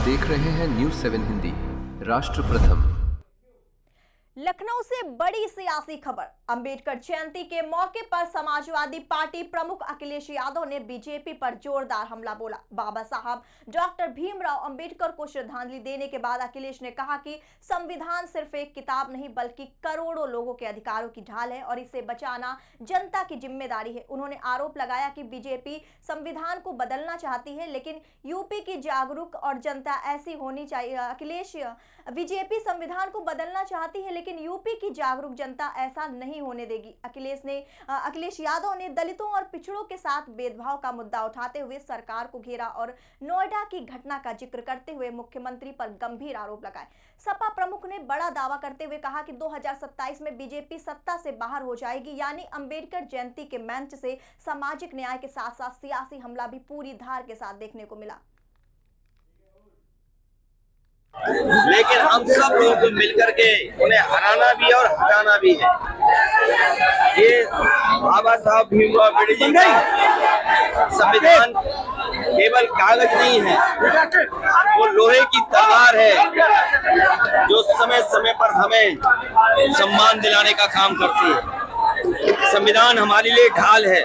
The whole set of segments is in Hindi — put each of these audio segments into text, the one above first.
देख रहे हैं न्यूज़ 7 हिंदी, राष्ट्र प्रथम। लखनऊ से बड़ी सियासी खबर। अंबेडकर जयंती के मौके पर समाजवादी पार्टी प्रमुख अखिलेश यादव ने बीजेपी पर जोरदार हमला बोला। बाबा साहब डॉक्टर भीमराव अंबेडकर को श्रद्धांजलि देने के बाद अखिलेश ने कहा कि संविधान सिर्फ एक किताब नहीं बल्कि करोड़ों लोगों के अधिकारों की ढाल है और इसे बचाना जनता की जिम्मेदारी है। उन्होंने आरोप लगाया कि बीजेपी संविधान को बदलना चाहती है, लेकिन यूपी की जागरूक और जनता ऐसी होनी चाहिए। अखिलेश, बीजेपी संविधान को बदलना चाहती है लेकिन यूपी की जागरूक जनता ऐसा नहीं होने देगी। अखिलेश यादव ने दलितों और पिछड़ों के साथ भेदभाव का मुद्दा उठाते हुए सरकार को घेरा और नोएडा की घटना का जिक्र करते हुए मुख्यमंत्री पर गंभीर आरोप लगाए। सपा प्रमुख ने बड़ा दावा करते हुए कहा कि 2027 में बीजेपी सत्ता से बाहर हो जाएगी, यानी अंबेडकर जयंती के मंच से सामाजिक न्याय के साथ साथ सियासी हमला भी पूरी धार के साथ देखने को मिला। लेकिन हम सब लोगों को मिलकर के उन्हें हराना भी है और हटाना भी है। ये बाबा साहब भीमराव अम्बेडकर जी का संविधान केवल कागज नहीं है, वो लोहे की तलवार है जो समय समय पर हमें सम्मान दिलाने का काम करती है। संविधान हमारे लिए ढाल है,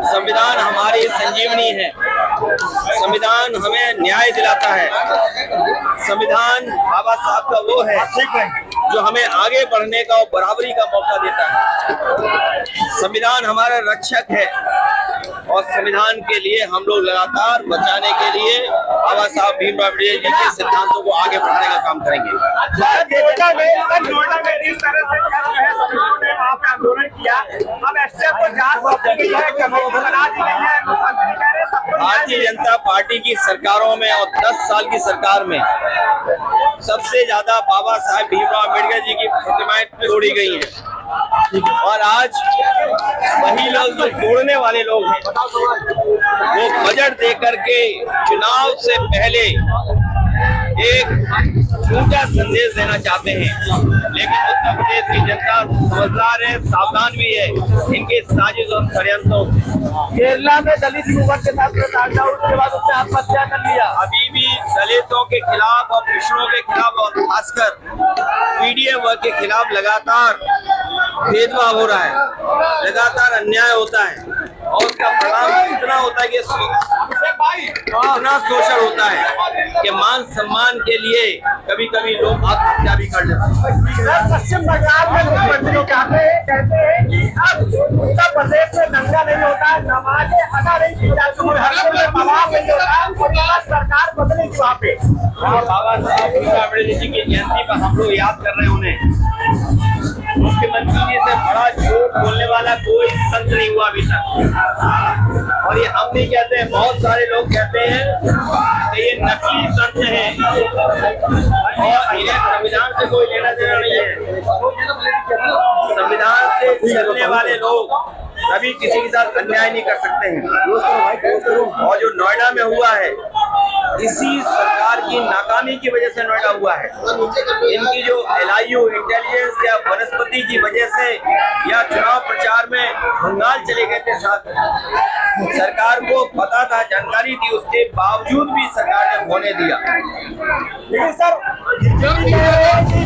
संविधान हमारी संजीवनी है, संविधान हमें न्याय दिलाता है। संविधान बाबा साहब का वो है जो हमें आगे बढ़ने का और बराबरी का मौका देता है। संविधान हमारा रक्षक है और संविधान के लिए हम लोग लगातार बचाने के लिए बाबा साहब भीमराव अम्बेडकर जी के सिद्धांतों को आगे बढ़ाने का काम करेंगे। नोएडा में इस तरह से वहाँ पे आंदोलन किया, अब एसटीएफ को जांच सौंपी गई है, कमेटी बना दी गई है। भारतीय जनता पार्टी की सरकारों में और 10 साल की सरकार में सबसे ज्यादा बाबा साहब भीमराव अम्बेडकर जी की प्रतिमाएं तोड़ी गई हैं और आज वही लोग जो तोड़ने वाले लोग हैं वो बजट देकर के चुनाव से पहले एक झूठा संदेश देना चाहते हैं। लेकिन उत्तर प्रदेश की जनता समझदार है, सावधान भी है इनके साजिश और षड्यंत्रों से। केरला में दलित युवक के साथ उसके बाद उसने आत्महत्या कर लिया। अभी भी दलितों के खिलाफ और पिछड़ों के खिलाफ और खासकर पीडीएफ वर्ग के खिलाफ लगातार भेदभाव हो रहा है, लगातार अन्याय होता है और उसका परिणाम इतना होता है कि इतना शोषण होता है कि मान सम्मान के लिए कभी कभी लोग आत्महत्या भी कर लेते हैं। पश्चिम बंगाल में मुख्यमंत्री कहते हैं कि अब उत्तर प्रदेश में दंगा नहीं होता है, नमाजें अदा नहीं की जाती है, सरकार बदलेगी वहाँ पे। बाबा साहब भीमराव अम्बेडकर जी की जयंती पर हम लोग याद कर रहे हैं उन्हें। मुख्यमंत्री जी से बड़ा झूठ बोलने वाला कोई संत नहीं हुआ अभी तक। और ये हम नहीं कहते हैं, बहुत सारे लोग कहते हैं कि ये नकली संत हैं और इन्हें संविधान से कोई लेना देना नहीं है। संविधान से चलने वाले लोग कभी किसी के साथ अन्याय नहीं कर सकते हैं। और जो नोएडा में हुआ है, इसी सरकार की नाकामी की वजह से नोएडा हुआ है। इनकी जो LIU इंटेलिजेंस या वनस्पति की वजह से या चुनाव प्रचार में बंगाल चले गए थे साथ, सरकार को पता था, जानकारी थी, उसके बावजूद भी सरकार ने होने दिया। लेकिन सर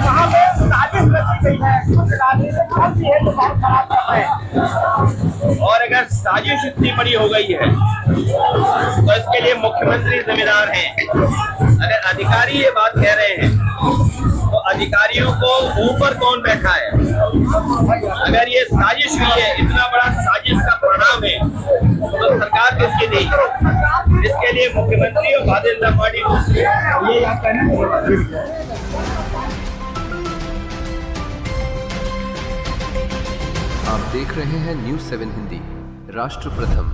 वहाँ पे साजिश रची गई है तो बहुत खराब कर रहे हैं। और अगर साजिश इतनी बड़ी हो गई है तो इसके लिए मुख्यमंत्री जिम्मेदार हैं। अगर अधिकारी ये बात कह रहे हैं तो अधिकारियों को ऊपर कौन बैठा है? अगर ये साजिश हुई है, इतना बड़ा साजिश का परिणाम है, तो सरकार किसकी नहीं? इसके लिए मुख्यमंत्री और भारतीय जनता पार्टी को आप देख रहे हैं न्यूज़ 7 हिंदी, राष्ट्र प्रथम।